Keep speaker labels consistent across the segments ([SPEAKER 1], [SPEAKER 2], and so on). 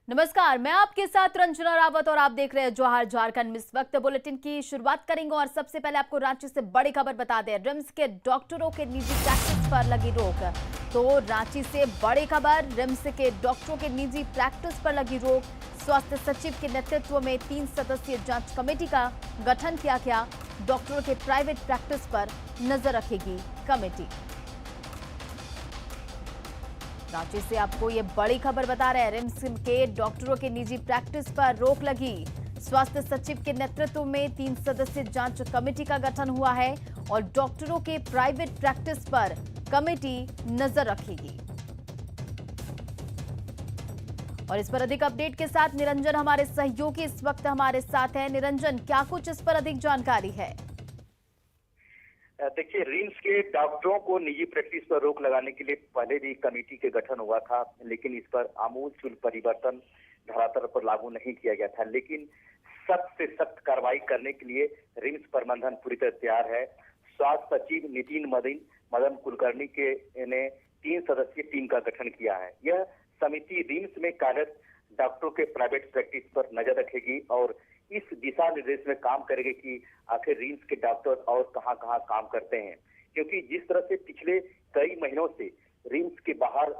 [SPEAKER 1] नमस्कार, मैं आपके साथ रंजना रावत और आप देख रहे हैं जवाहर झारखंड। इस वक्त बुलेटिन की शुरुआत करेंगे और सबसे पहले आपको रांची से बड़ी खबर बता दें। रिम्स के डॉक्टरों के निजी प्रैक्टिस पर लगी रोक। तो रांची से बड़ी खबर, रिम्स के डॉक्टरों के निजी प्रैक्टिस पर लगी रोक। स्वास्थ्य सचिव के नेतृत्व में 3 सदस्यीय जांच कमेटी का गठन किया गया। डॉक्टरों के प्राइवेट प्रैक्टिस पर नजर रखेगी कमेटी। रांची से आपको ये बड़ी खबर बता रहे हैं, रिम्स के डॉक्टरों के निजी प्रैक्टिस पर रोक लगी। स्वास्थ्य सचिव के नेतृत्व में 3 सदस्यीय जांच कमेटी का गठन हुआ है और डॉक्टरों के प्राइवेट प्रैक्टिस पर कमेटी नजर रखेगी। और इस पर अधिक अपडेट के साथ निरंजन हमारे सहयोगी इस वक्त हमारे साथ हैं। निरंजन, क्या कुछ इस पर अधिक जानकारी है?
[SPEAKER 2] देखिए, रिम्स के डॉक्टरों को निजी प्रैक्टिस पर रोक लगाने के लिए पहले भी कमेटी के गठन हुआ था, लेकिन इस पर आमूलचूल परिवर्तन धरातल पर लागू नहीं किया गया था। लेकिन सख्त से सख्त कार्रवाई करने के लिए रिम्स प्रबंधन पूरी तरह तैयार है। स्वास्थ्य सचिव नितिन मदन कुलकर्णी ने 3 सदस्यीय टीम का गठन किया है। यह समिति रिम्स में कार्यरत डॉक्टरों के प्राइवेट प्रैक्टिस पर नजर रखेगी और इस दिशा निर्देश में काम करेगी कि आखिर रिम्स के डॉक्टर और कहां कहां काम करते हैं, क्योंकि जिस तरह से पिछले कई महीनों से रिम्स के बाहर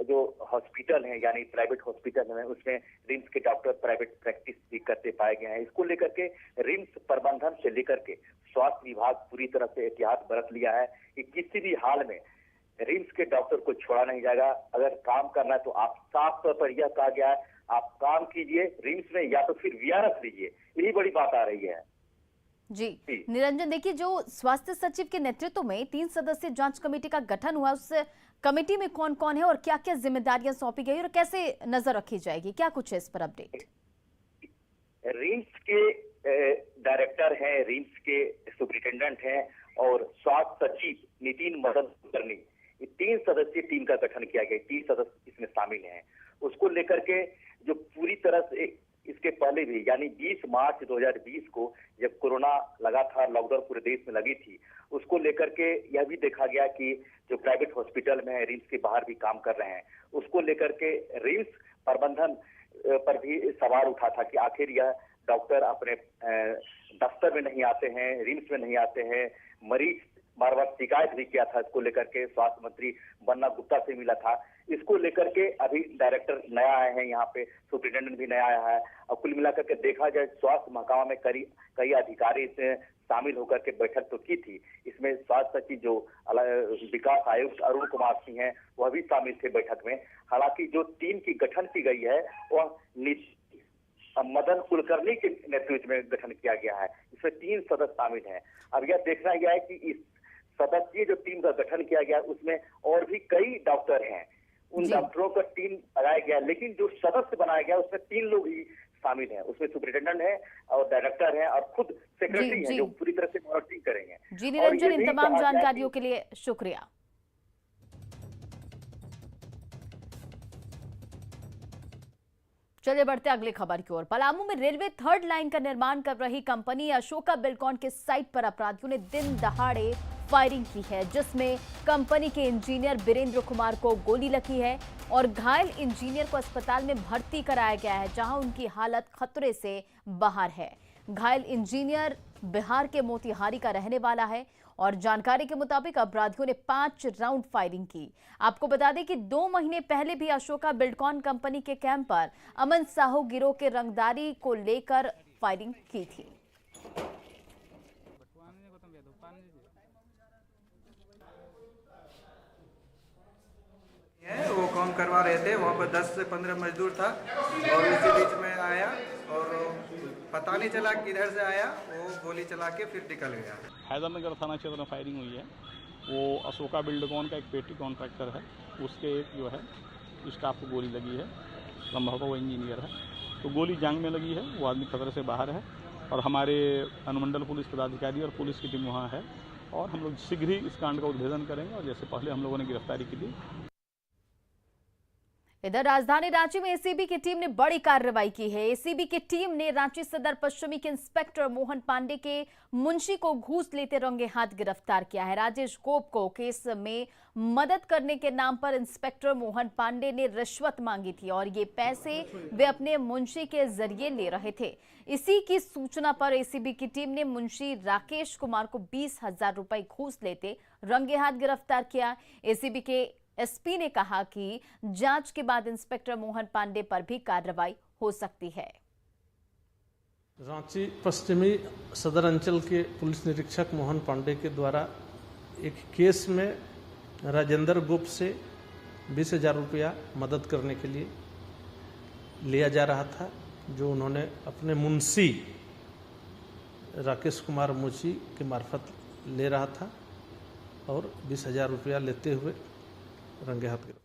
[SPEAKER 2] जो हॉस्पिटल हैं यानी प्राइवेट हॉस्पिटल हैं, उसमें रिम्स के डॉक्टर प्राइवेट प्रैक्टिस भी करते पाए गए हैं। इसको लेकर के रिम्स प्रबंधन से लेकर के स्वास्थ्य विभाग पूरी तरह से एहतियात बरत लिया है कि किसी भी हाल में रिम्स के डॉक्टर को छोड़ा नहीं जाएगा। अगर काम करना है तो आप साफ तौर पर यह कहा गया है, आप काम कीजिए रिम्स में या तो फिर वीआरएस लीजिए। यही बड़ी बात आ रही है।
[SPEAKER 1] जी निरंजन, देखिए, जो स्वास्थ्य सचिव के नेतृत्व में 3 सदस्यीय जांच कमेटी का गठन हुआ, उस कमेटी में कौन कौन है और क्या क्या जिम्मेदारियां सौंपी गई और कैसे नजर रखी जाएगी, क्या कुछ है इस पर अपडेट?
[SPEAKER 2] रिम्स के डायरेक्टर हैं, रिम्स के सुपरिटेंडेंट हैं और स्वास्थ्य सचिव नितिन मदन कुलकर्णी, 3 सदस्यीय टीम का गठन किया गया। 3 सदस्य इसमें शामिल हैं। उसको लेकर के जो पूरी तरह से इसके पहले भी यानी 20 मार्च 2020 को जब कोरोना लगा था, लॉकडाउन पूरे देश में लगी थी, उसको लेकर के यह भी देखा गया कि जो प्राइवेट हॉस्पिटल में है, रिम्स के बाहर भी काम कर रहे हैं, उसको लेकर के रिम्स प्रबंधन पर भी सवाल उठा था कि आखिर यह डॉक्टर अपने दफ्तर में नहीं आते हैं, रिम्स में नहीं आते हैं। मरीज बार बार शिकायत भी किया था। इसको लेकर के स्वास्थ्य मंत्री बन्ना गुप्ता से मिला था। इसको लेकर के अभी डायरेक्टर नया आए हैं, यहाँ पे सुपरिटेंडेंट भी नया आया है और कुल मिलाकर के देखा जाए स्वास्थ्य महकमा में कई अधिकारी इसमें शामिल होकर के बैठक तो की थी। इसमें स्वास्थ्य सचिव जो विकास आयुक्त अरुण कुमार सिंह हैं, वह भी शामिल थे बैठक में। हालांकि जो टीम की गठन की गई है वह मदन कुलकर्णी के नेतृत्व में गठन किया गया है। इसमें 3 सदस्य शामिल हैं। अब यह देखना गया है कि इस सदस्यीय जो टीम का गठन किया गया उसमें और भी कई डॉक्टर हैं, उन डॉक्टरों का टीम बनाया गया, लेकिन जो सदस्य बनाया गया उसमें 3 लोग ही शामिल हैं। उसमें सुपरिटेंडेंट है और डायरेक्टर है और खुद सेक्रेटरी है जो पूरी तरह से मॉनिटरिंग करेंगे।
[SPEAKER 1] जी निरंजन, इन तमाम जानकारियों के लिए शुक्रिया। चलिए बढ़ते अगली खबर की ओर। पलामू में रेलवे 3rd लाइन का निर्माण कर रही कंपनी अशोका बिल्डकॉन के साइट पर अपराधियों ने दिन दहाड़े फायरिंग की है, जिसमें कंपनी के इंजीनियर वीरेंद्र कुमार को गोली लगी है और घायल इंजीनियर को अस्पताल में भर्ती कराया गया है, जहां उनकी हालत खतरे से बाहर है। घायल इंजीनियर बिहार के मोतिहारी का रहने वाला है और जानकारी के मुताबिक अपराधियों ने 5 राउंड फायरिंग की। आपको बता दें कि 2 महीने पहले भी अशोका बिल्डकॉन कंपनी के कैंप पर अमन साहू गिरोह के रंगदारी को लेकर फायरिंग की थी।
[SPEAKER 3] वो काम करवा रहे थे, वहाँ पर 10 से 15 मजदूर था और उसी बीच में आया और पता नहीं चला किधर से आया, वो गोली चला के फिर निकल गया।
[SPEAKER 4] हैदरनगर थाना क्षेत्र में फायरिंग हुई है। वो अशोका बिल्डकॉन का एक पेटी कॉन्ट्रैक्टर है, उसके एक जो है स्टाफ को गोली लगी है, संभवतः वो इंजीनियर है, तो गोली जांग में लगी है। वो आदमी खतरे से बाहर है और हमारे अनुमंडल पुलिस पदाधिकारी और पुलिस की टीम वहाँ है और हम लोग शीघ्र ही इस कांड का उद्भेदन करेंगे और जैसे पहले हम लोगों ने गिरफ्तारी की थी।
[SPEAKER 1] इधर राजधानी रांची में एसीबी की टीम ने बड़ी कार्रवाई की है। एसीबी की टीम ने रांची सदर पश्चिमी के इंस्पेक्टर मोहन पांडे के मुंशी को घूस लेते रंगे हाथ गिरफ्तार किया है। राजेश गोप को केस में मदद करने के नाम पर इंस्पेक्टर मोहन पांडे ने रिश्वत मांगी थी और ये पैसे वे अपने मुंशी के जरिए ले रहे थे। इसी की सूचना पर एसीबी की टीम ने मुंशी राकेश कुमार को 20,000 रुपए घूस लेते रंगे हाथ गिरफ्तार किया। एसीबी के एसपी ने कहा कि जांच के बाद इंस्पेक्टर मोहन पांडे पर भी कार्रवाई हो सकती है।
[SPEAKER 5] रांची पश्चिमी सदर अंचल के पुलिस निरीक्षक मोहन पांडे के द्वारा एक केस में राजेंद्र गुप्त से 20,000 रुपया मदद करने के लिए लिया जा रहा था, जो उन्होंने अपने मुंशी राकेश कुमार मुंशी के मार्फत ले रहा था और 20,000 रुपया लेते हुए रंगे हाथ गिरफ्तार।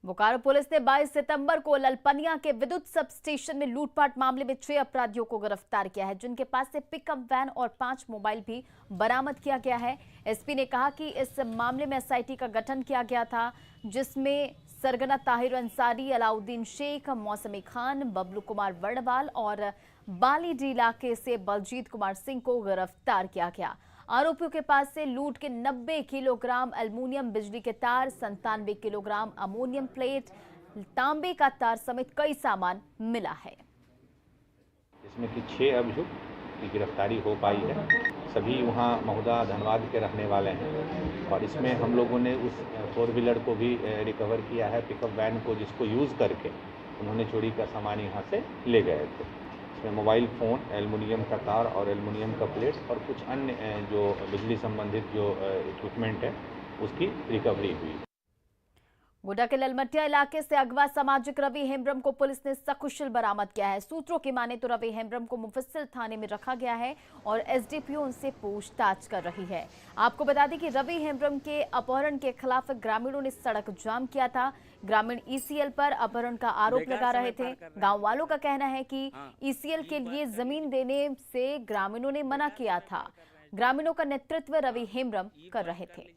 [SPEAKER 1] बोकारो पुलिस ने 22 सितंबर को ललपनिया के विद्युत सब स्टेशन में लूटपाट मामले में 6 अपराधियों को गिरफ्तार किया है, जिनके पास से पिकअप वैन और 5 मोबाइल भी बरामद किया गया है। एसपी ने कहा कि इस मामले में एसआईटी का गठन किया गया था, जिसमें सरगना ताहिर अंसारी, अलाउद्दीन शेख, मौसमी खान, बबलू कुमार वर्णवाल और बालीडी इलाके से बलजीत कुमार सिंह को गिरफ्तार किया गया। आरोपियों के पास से लूट के 90 किलोग्राम एल्युमिनियम बिजली के तार, 97 किलोग्राम अमोनियम प्लेट, तांबे का तार समेत कई सामान मिला है।
[SPEAKER 6] इसमें कि 6 अभियुक्त की गिरफ्तारी हो पाई है। सभी वहां महुदा धनबाद के रहने वाले हैं और इसमें हम लोगों ने उस 4 व्हीलर को भी रिकवर किया है, पिकअप वैन को, जिसको यूज़ करके उन्होंने चोरी का सामान यहाँ से ले गए थे। इसमें मोबाइल फ़ोन, एल्युमिनियम का तार और एल्युमिनियम का प्लेट्स और कुछ अन्य जो बिजली संबंधित जो इक्विपमेंट है उसकी रिकवरी हुई।
[SPEAKER 1] गोड्डा के ललमटिया इलाके से अगवा सामाजिक रवि हेम्ब्रम को पुलिस ने सकुशल बरामद किया है। सूत्रों की माने तो रवि हेम्ब्रम को मुफस्सिल थाने में रखा गया है और एसडीपीओ उनसे पूछताछ कर रही है। आपको बता दें कि रवि हेम्ब्रम के अपहरण के खिलाफ ग्रामीणों ने सड़क जाम किया था। ग्रामीण ईसीएल पर अपहरण का आरोप लगा रहे थे। गांव वालों का कहना है कि ईसीएल के लिए जमीन देने से ग्रामीणों ने मना किया था। ग्रामीणों का नेतृत्व रवि हेम्ब्रम कर रहे थे।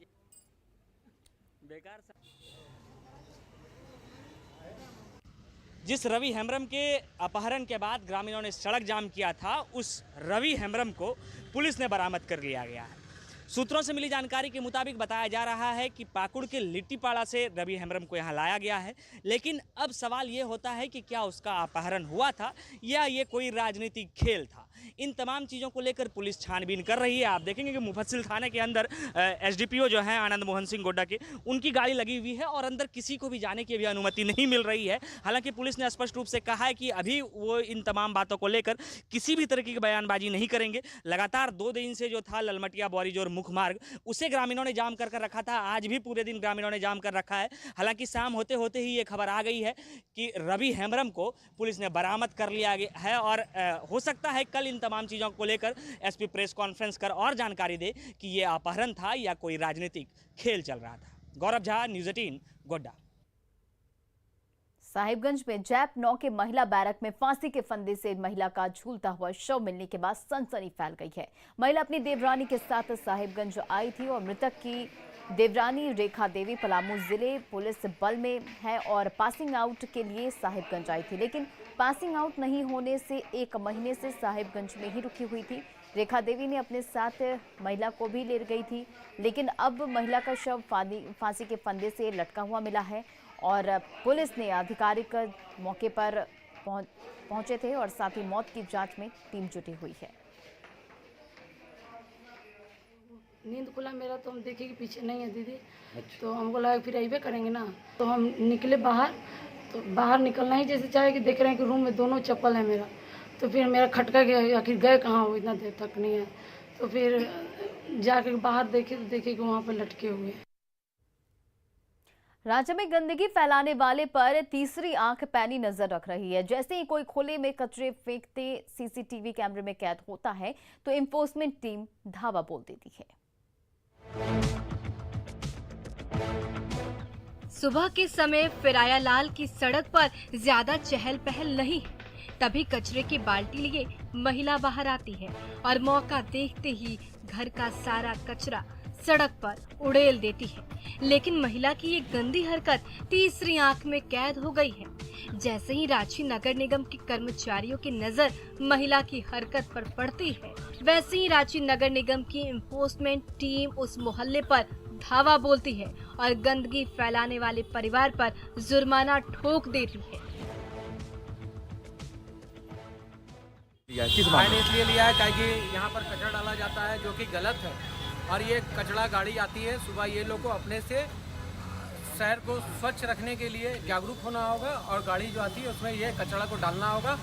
[SPEAKER 7] जिस रवि हेम्ब्रम के अपहरण के बाद ग्रामीणों ने सड़क जाम किया था, उस रवि हेम्ब्रम को पुलिस ने बरामद कर लिया गया है। सूत्रों से मिली जानकारी के मुताबिक बताया जा रहा है कि पाकुड़ के लिट्टीपाड़ा से रवि हेम्ब्रम को यहां लाया गया है। लेकिन अब सवाल ये होता है कि क्या उसका अपहरण हुआ था या ये कोई राजनीतिक खेल था। इन तमाम चीज़ों को लेकर पुलिस छानबीन कर रही है। आप देखेंगे कि मुफस्सिल थाने के अंदर एसडीपीओ जो है आनंद मोहन सिंह गोड्डा के, उनकी गाड़ी लगी हुई है और अंदर किसी को भी जाने की अभी अनुमति नहीं मिल रही है। हालांकि पुलिस ने स्पष्ट रूप से कहा है कि अभी वो इन तमाम बातों को लेकर किसी भी तरह की बयानबाजी नहीं करेंगे। लगातार 2 दिन से जो था ललमटिया बौरीजोर मुख्य मार्ग, उसे ग्रामीणों ने जाम कर रखा था। आज भी पूरे दिन ग्रामीणों ने जाम कर रखा है। हालांकि शाम होते होते ही ये खबर आ गई है कि रवि हेम्ब्रम को पुलिस ने बरामद कर लिया गया है और हो सकता है कल इन तमाम चीज़ों को लेकर एसपी प्रेस कॉन्फ्रेंस कर और जानकारी दे कि ये अपहरण था या कोई राजनीतिक खेल चल रहा था। गौरव झा, न्यूज़ 18, गोड्डा।
[SPEAKER 1] साहिबगंज में जैप 9 के महिला बैरक में फांसी के फंदे से महिला का झूलता हुआ शव मिलने के बाद सनसनी फैल गई है। महिला अपनी देवरानी के साथ साहिबगंज आई थी और मृतक की देवरानी रेखा देवी पलामू जिले पुलिस बल में है और पासिंग आउट के लिए साहिबगंज आई थी, लेकिन पासिंग आउट नहीं होने से 1 महीने से साहिबगंज में ही रुकी हुई थी। रेखा देवी ने अपने साथ महिला को भी ले गई थी, लेकिन अब महिला का शव फांसी के फंदे से लटका हुआ मिला है और पुलिस ने आधिकारिक मौके पर पहुंचे थे और साथ ही मौत की जांच में टीम जुटी हुई है।
[SPEAKER 8] नींद खुला मेरा तो हम देखे कि पीछे नहीं है दीदी। अच्छा। तो हमको लगा फिर आइबे करेंगे ना, तो हम निकले बाहर। तो बाहर निकलना ही जैसे चाहे कि देख रहे हैं कि रूम में दोनों चप्पल है मेरा। तो फिर मेरा खटका गया, आखिर गए कहाँ हो, इतना देर तक नहीं है। तो फिर जाके बाहर देखे तो देखे कि वहाँ पर लटके हुए।
[SPEAKER 1] राज्य में गंदगी फैलाने वाले पर तीसरी आंख पैनी नजर रख रही है। जैसे ही कोई खुले में कचरे फेंकते सीसीटीवी कैमरे में कैद होता है तो एनफोर्समेंट टीम धावा बोल देती है।
[SPEAKER 9] सुबह के समय फिराया लाल की सड़क पर ज्यादा चहल पहल नहीं, तभी कचरे की बाल्टी लिए महिला बाहर आती है और मौका देखते ही घर का सारा कचरा सड़क पर उड़ेल देती है, लेकिन महिला की ये गंदी हरकत तीसरी आंख में कैद हो गई है। जैसे ही रांची नगर निगम के कर्मचारियों की नजर महिला की हरकत पर पड़ती है, वैसे ही रांची नगर निगम की एनफोर्समेंट टीम उस मोहल्ले पर धावा बोलती है और गंदगी फैलाने वाले परिवार पर जुर्माना ठोक देती है।
[SPEAKER 10] मैंने इसलिए लिया है कि यहाँ पर कचरा डाला जाता है जो कि गलत है, और ये कचरा गाड़ी आती है सुबह। ये लोग को अपने से शहर को स्वच्छ रखने के लिए जागरूक होना होगा और गाड़ी जो आती है उसमें ये कचरा को डालना होगा।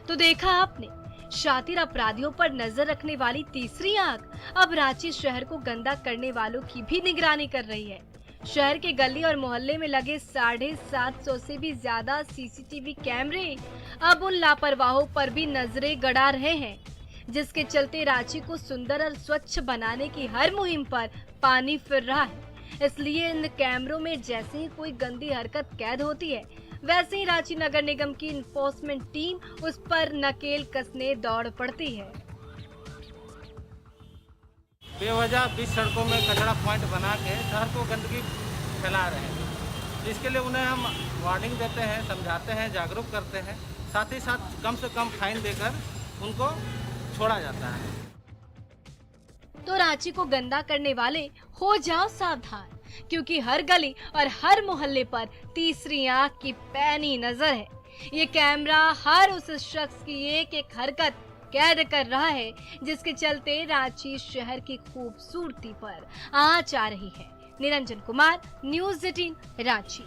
[SPEAKER 9] तो देखा आपने, शातिर अपराधियों पर नजर रखने वाली तीसरी आंख अब रांची शहर को गंदा करने वालों की भी निगरानी कर रही है। शहर के गली और मोहल्ले में लगे 750 से भी ज्यादा सीसीटीवी कैमरे अब उन लापरवाहों पर भी नजरें गड़ा रहे हैं, जिसके चलते रांची को सुंदर और स्वच्छ बनाने की हर मुहिम पर पानी फिर रहा है। इसलिए इन कैमरों में जैसे ही कोई गंदी हरकत कैद होती है, वैसे ही रांची नगर निगम की एनफोर्समेंट टीम उस पर नकेल कसने दौड़ पड़ती है।
[SPEAKER 10] बेवजह 20 सड़कों में कचरा पॉइंट बना के शहर को गंदगी फैला रहे हैं। इसके लिए उन्हें हम वार्निंग देते हैं, समझाते हैं, जागरूक करते हैं, साथ ही साथ कम से कम फाइन देकर उनको छोड़ा जाता है।
[SPEAKER 9] तो रांची को गंदा करने वाले हो जाओ सावधान, क्योंकि हर गली और हर मोहल्ले पर तीसरी आंख की पैनी नजर है। ये कैमरा हर उस शख्स की एक एक हरकत कैद कर रहा है, जिसके चलते रांची शहर की खूबसूरती पर आंच आ रही है। निरंजन कुमार, न्यूज़ 18 रांची।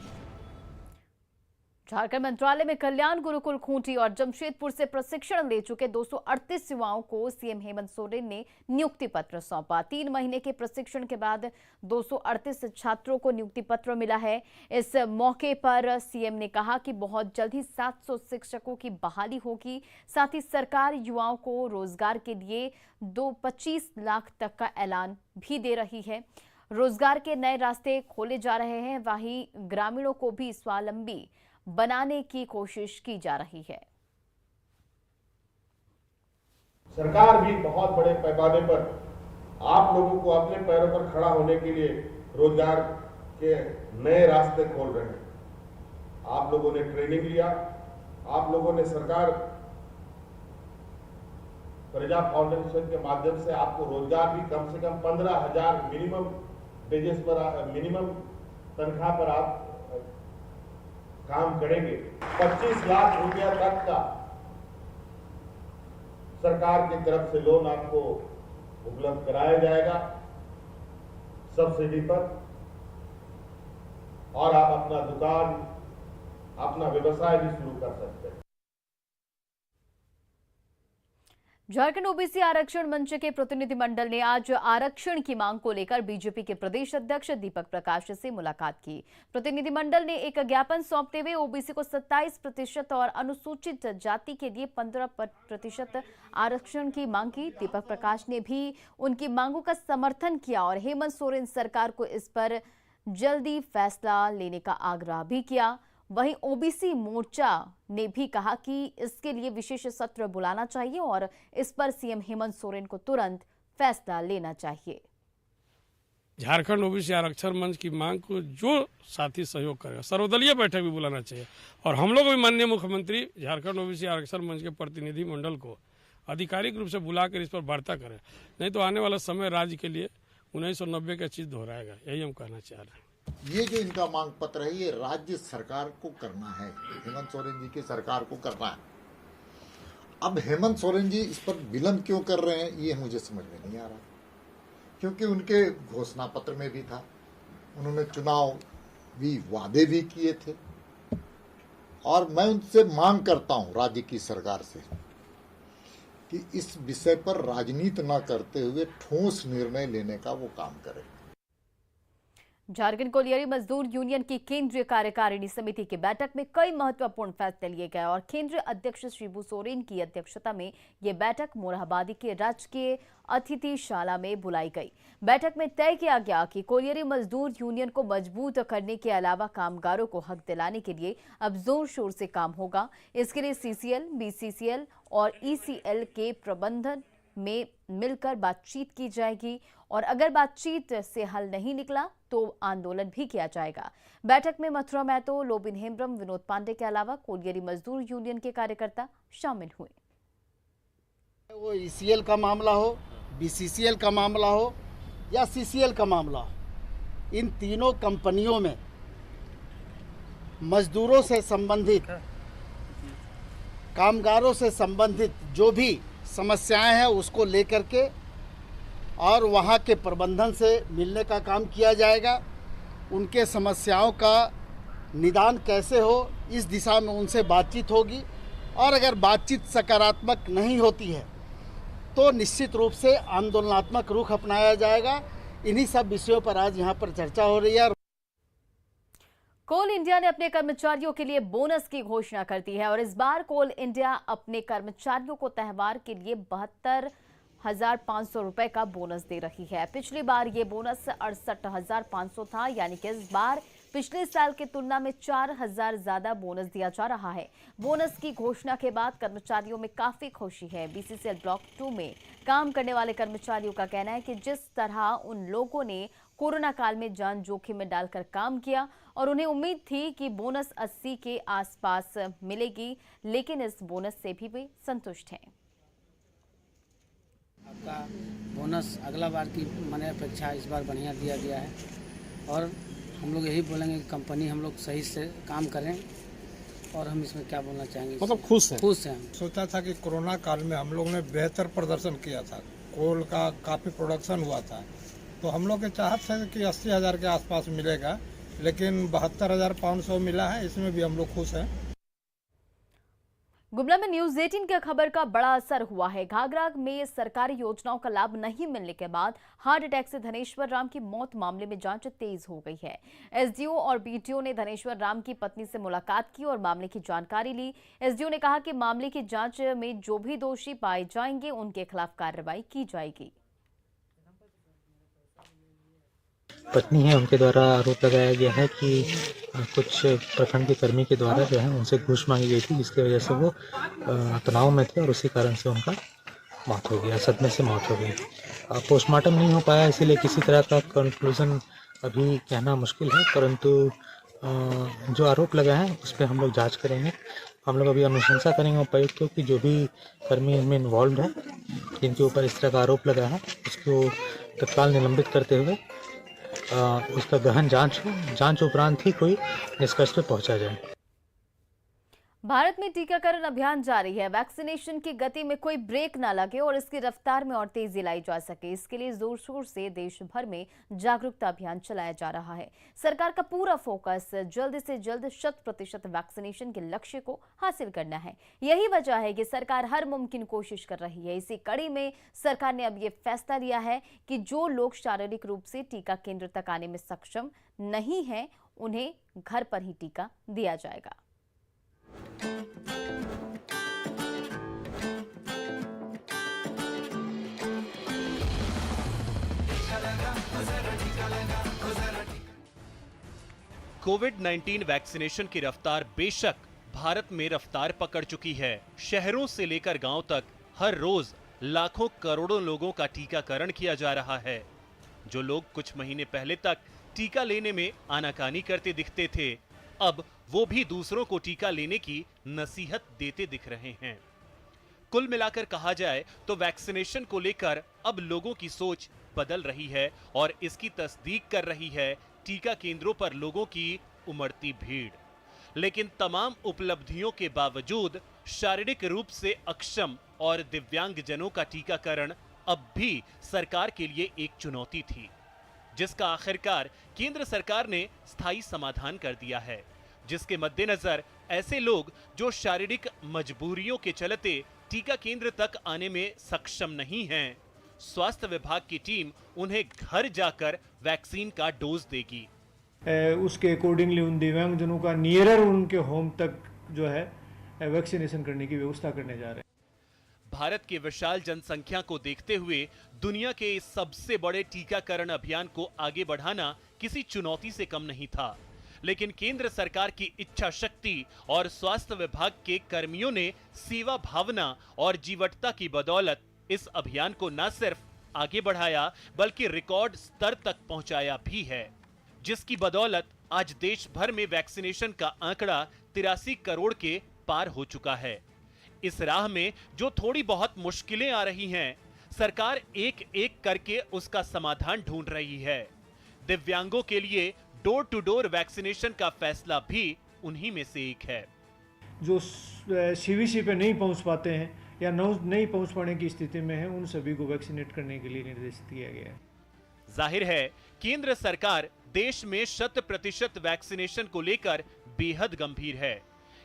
[SPEAKER 1] झारखंड मंत्रालय में कल्याण, गुरुकुल, खूंटी और जमशेदपुर से प्रशिक्षण ले चुके 238 युवाओं को सीएम हेमंत सोरेन ने नियुक्ति पत्र सौंपा। 3 महीने के प्रशिक्षण के बाद 238 छात्रों को नियुक्ति पत्र मिला है। इस मौके पर सीएम ने कहा कि बहुत जल्द ही 700 शिक्षकों की बहाली होगी। साथ ही सरकार युवाओं को रोजगार के लिए 25 लाख तक का ऐलान भी दे रही है। रोजगार के नए रास्ते खोले जा रहे हैं, वहीं ग्रामीणों को भी स्वावलंबी बनाने की कोशिश की जा रही है।
[SPEAKER 11] सरकार भी बहुत बड़े पैमाने पर आप लोगों को अपने पैरों पर खड़ा होने के लिए रोजगार के नए रास्ते खोल रहे हैं। आप लोगों ने ट्रेनिंग लिया, आप लोगों ने सरकार प्रजा फाउंडेशन के माध्यम से आपको रोजगार भी कम से कम 15,000 मिनिमम वेजेस पर, मिनिमम तनख्वाह पर आप काम करेंगे। 25 लाख रुपया तक का सरकार की तरफ से लोन आपको उपलब्ध कराया जाएगा सब्सिडी पर, और आप अपना दुकान, अपना व्यवसाय भी शुरू कर सकते हैं।
[SPEAKER 1] झारखंड ओबीसी आरक्षण मंच के प्रतिनिधिमंडल ने आज आरक्षण की मांग को लेकर बीजेपी के प्रदेश अध्यक्ष दीपक प्रकाश से मुलाकात की। प्रतिनिधिमंडल ने एक ज्ञापन सौंपते हुए ओबीसी को 27% और अनुसूचित जाति के लिए 15% आरक्षण की मांग की। दीपक प्रकाश ने भी उनकी मांगों का समर्थन किया और हेमंत सोरेन सरकार को इस पर जल्दी फैसला लेने का आग्रह भी किया। वहीं ओबीसी मोर्चा ने भी कहा कि इसके लिए विशेष सत्र बुलाना चाहिए और इस पर सीएम हेमंत सोरेन को तुरंत फैसला लेना चाहिए।
[SPEAKER 12] झारखंड ओबीसी आरक्षण मंच की मांग को जो साथी सहयोग करेगा, सर्वदलीय बैठक भी बुलाना चाहिए और हम लोग भी माननीय मुख्यमंत्री झारखंड ओबीसी आरक्षण मंच के प्रतिनिधि मंडल को आधिकारिक रूप से बुलाकर इस पर वार्ता करें, नहीं तो आने वाला समय राज्य के लिए 1990 का चीज दोहराएगा। यही हम कहना चाह रहे हैं।
[SPEAKER 13] ये जो इनका मांग पत्र है, ये राज्य सरकार को करना है, हेमंत सोरेन जी की सरकार को करना है। अब हेमंत सोरेन जी इस पर विलंब क्यों कर रहे हैं, ये मुझे समझ में नहीं आ रहा, क्योंकि उनके घोषणा पत्र में भी था, उन्होंने चुनावी वादे भी किए थे। और मैं उनसे मांग करता हूं राज्य की सरकार से कि इस विषय पर राजनीति न करते हुए ठोस निर्णय लेने का वो काम करें।
[SPEAKER 1] झारखंड कोलियरी मजदूर यूनियन की केंद्रीय कार्यकारिणी समिति की बैठक में कई महत्वपूर्ण फैसले लिए गए और केंद्रीय अध्यक्ष शिबू सोरेन की अध्यक्षता में ये बैठक मोरहाबादी के राजकीय अतिथिशाला में बुलाई गई। बैठक में तय किया गया कि कोलियरी मजदूर यूनियन को मजबूत करने के अलावा कामगारों को हक दिलाने के लिए अब जोर शोर से काम होगा। इसके लिए सीसीएल, बीसीसीएल और ईसीएल के प्रबंधन में मिलकर बातचीत की जाएगी और अगर बातचीत से हल नहीं निकला तो आंदोलन भी किया जाएगा। बैठक में मथुरा महतो, लोबिन हेम्ब्रम, विनोद पांडे के अलावा कोलियरी मजदूर यूनियन के कार्यकर्ता शामिल हुए।
[SPEAKER 14] वो ECL का मामला हो, BCCL का मामला हो या CCL का मामला हो, इन तीनों कंपनियों में मजदूरों से संबंधित, कामगारों से संबंधित जो भी समस्याएं हैं उसको लेकर के और वहाँ के प्रबंधन से मिलने का काम किया जाएगा। उनके समस्याओं का निदान कैसे हो इस दिशा में उनसे बातचीत होगी और अगर बातचीत सकारात्मक नहीं होती है तो निश्चित रूप से आंदोलनात्मक रुख अपनाया जाएगा। इन्हीं सब विषयों पर आज यहाँ पर चर्चा हो रही है।
[SPEAKER 1] कोल इंडिया ने अपने कर्मचारियों के लिए बोनस की घोषणा कर दी है और इस बार कोल इंडिया अपने कर्मचारियों को त्योहार के लिए 72,500 रुपए का बोनस दे रही है। पिछली बार ये बोनस 68,500 था, यानी कि इस बार पिछले साल की तुलना में 4,000 ज्यादा बोनस दिया जा रहा है। बोनस की घोषणा के बाद कर्मचारियों में काफी खुशी है। BCCL ब्लॉक 2 में काम करने वाले कर्मचारियों का कहना है कि जिस तरह उन लोगों ने कोरोना काल में जान जोखिम में डालकर काम किया और उन्हें उम्मीद थी कि बोनस 80 के आसपास मिलेगी, लेकिन इस बोनस से भी वे संतुष्ट हैं।
[SPEAKER 15] आपका बोनस अगला बार की माने अपेक्षा इस बार बढ़िया दिया गया है और हम लोग यही बोलेंगे कि कंपनी हम लोग सही से काम करें और हम इसमें क्या बोलना चाहेंगे,
[SPEAKER 16] मतलब खुश हैं।
[SPEAKER 17] सोचा था कि कोरोना काल में हम लोग ने बेहतर प्रदर्शन किया था, कोल का काफ़ी प्रोडक्शन हुआ था, तो हम लोग के चाहत है कि 80,000 के आसपास मिलेगा, लेकिन 72,500 मिला है। इसमें भी हम लोग खुश हैं।
[SPEAKER 1] गुमला में न्यूज 18 की खबर का बड़ा असर हुआ है। घाघरा में सरकारी योजनाओं का लाभ नहीं मिलने के बाद हार्ट अटैक से धनेश्वर राम की मौत मामले में जांच तेज हो गई है। SDO और BDO ने धनेश्वर राम की पत्नी से मुलाकात की और मामले की जानकारी ली। SDO ने कहा कि मामले की जांच में जो भी दोषी पाए जाएंगे उनके खिलाफ कार्रवाई की जाएगी।
[SPEAKER 18] पत्नी है, उनके द्वारा आरोप लगाया गया है कि कुछ प्रखंड के कर्मी के द्वारा जो है उनसे घूस मांगी गई थी, जिसकी वजह से वो तनाव में थे और उसी कारण से उनका मौत हो गया, सदमे से मौत हो गई। पोस्टमार्टम नहीं हो पाया, इसीलिए किसी तरह का कंक्लूजन अभी कहना मुश्किल है, परंतु जो आरोप लगा है उस पर हम लोग जाँच करेंगे। हम लोग अभी अनुशंसा करेंगे उपायुक्तों की जो भी कर्मी इनमें इन्वॉल्व है, जिनके ऊपर इस तरह का आरोप लगा है, उसको तत्काल निलंबित करते हुए उसका गहन जांच उपरांत ही कोई निष्कर्ष पे पहुंचा जाए।
[SPEAKER 1] भारत में टीकाकरण अभियान जारी है। वैक्सीनेशन की गति में कोई ब्रेक ना लगे और इसकी रफ्तार में और तेजी लाई जा सके, इसके लिए जोर शोर से देश भर में जागरूकता अभियान चलाया जा रहा है। सरकार का पूरा फोकस जल्द से जल्द 100% वैक्सीनेशन के लक्ष्य को हासिल करना है। यही वजह है कि सरकार हर मुमकिन कोशिश कर रही है। इसी कड़ी में सरकार ने अब ये फैसला लिया है कि जो लोग शारीरिक रूप से टीका केंद्र तक आने में सक्षम नहीं है, उन्हें घर पर ही टीका दिया जाएगा।
[SPEAKER 19] कोविड-19 वैक्सीनेशन की रफ्तार बेशक भारत में रफ्तार पकड़ चुकी है। शहरों से लेकर गांव तक हर रोज लाखों करोड़ों लोगों का टीकाकरण किया जा रहा है। जो लोग कुछ महीने पहले तक टीका लेने में आनाकानी करते दिखते थे, अब वो भी दूसरों को टीका लेने की नसीहत देते दिख रहे हैं। कुल मिलाकर कहा जाए तो वैक्सीनेशन को लेकर अब लोगों की सोच बदल रही है और इसकी तस्दीक कर रही है टीका केंद्रों पर लोगों की उमड़ती भीड़। लेकिन तमाम उपलब्धियों के बावजूद शारीरिक रूप से अक्षम और दिव्यांगजनों का टीकाकरण अब भी सरकार के लिए एक चुनौती थी, जिसका आखिरकार केंद्र सरकार ने स्थायी समाधान कर दिया है, जिसके मद्देनजर ऐसे लोग जो शारीरिक मजबूरियों के चलते टीका केंद्र तक आने में सक्षम नहीं हैं, स्वास्थ्य विभाग की टीम उन्हें घर जाकर वैक्सीन का डोज देगी।
[SPEAKER 20] उसके अकॉर्डिंगली उन दिव्यांगजनों का नियरर उनके होम तक जो है वैक्सीनेशन करने की व्यवस्था करने जा रहे हैं।
[SPEAKER 19] भारत की विशाल जनसंख्या को देखते हुए दुनिया के इस सबसे बड़े टीकाकरण अभियान को आगे बढ़ाना किसी चुनौती से कम नहीं था, लेकिन केंद्र सरकार की इच्छा शक्ति और स्वास्थ्य विभाग के कर्मियों ने सेवा भावना और जीवटता की बदौलत इस अभियान को न सिर्फ आगे बढ़ाया बल्कि रिकॉर्ड स्तर तक पहुंचाया भी है, जिसकी बदौलत आज देश भर में वैक्सीनेशन का आंकड़ा 83 करोड़ के पार हो चुका है। इस राह में जो थोड़ी बहुत मुश्किलें आ रही हैं, सरकार एक एक करके उसका समाधान ढूंढ रही है। दिव्यांगों के लिए डोर टू डोर वैक्सीनेशन का फैसला भी उन्हीं में से एक है।
[SPEAKER 20] जो सीवीसी पे नहीं पहुंच पाते हैं या नहीं पहुंच पाने की स्थिति में है, उन सभी को वैक्सीनेट करने के लिए निर्देशित किया गया है।
[SPEAKER 19] जाहिर है केंद्र सरकार देश में 100% वैक्सीनेशन को लेकर बेहद गंभीर है।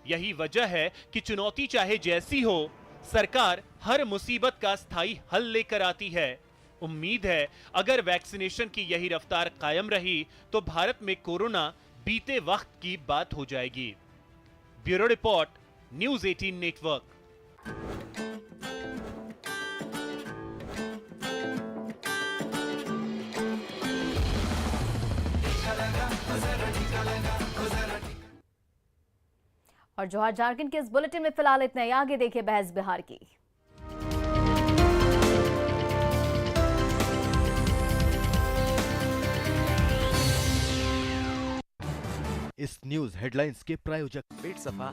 [SPEAKER 19] यही वजह है कि चुनौती चाहे जैसी हो, सरकार हर मुसीबत का स्थायी हल लेकर आती है। उम्मीद है अगर वैक्सीनेशन की यही रफ्तार कायम रही तो भारत में कोरोना बीते वक्त की बात हो जाएगी। Bureau report, news 18 network.
[SPEAKER 1] और जोहार झारखंड के इस बुलेटिन में फिलहाल इतना ही। आगे देखिए बहस बिहार की।
[SPEAKER 16] इस न्यूज हेडलाइंस के प्रायोजक पेट सफा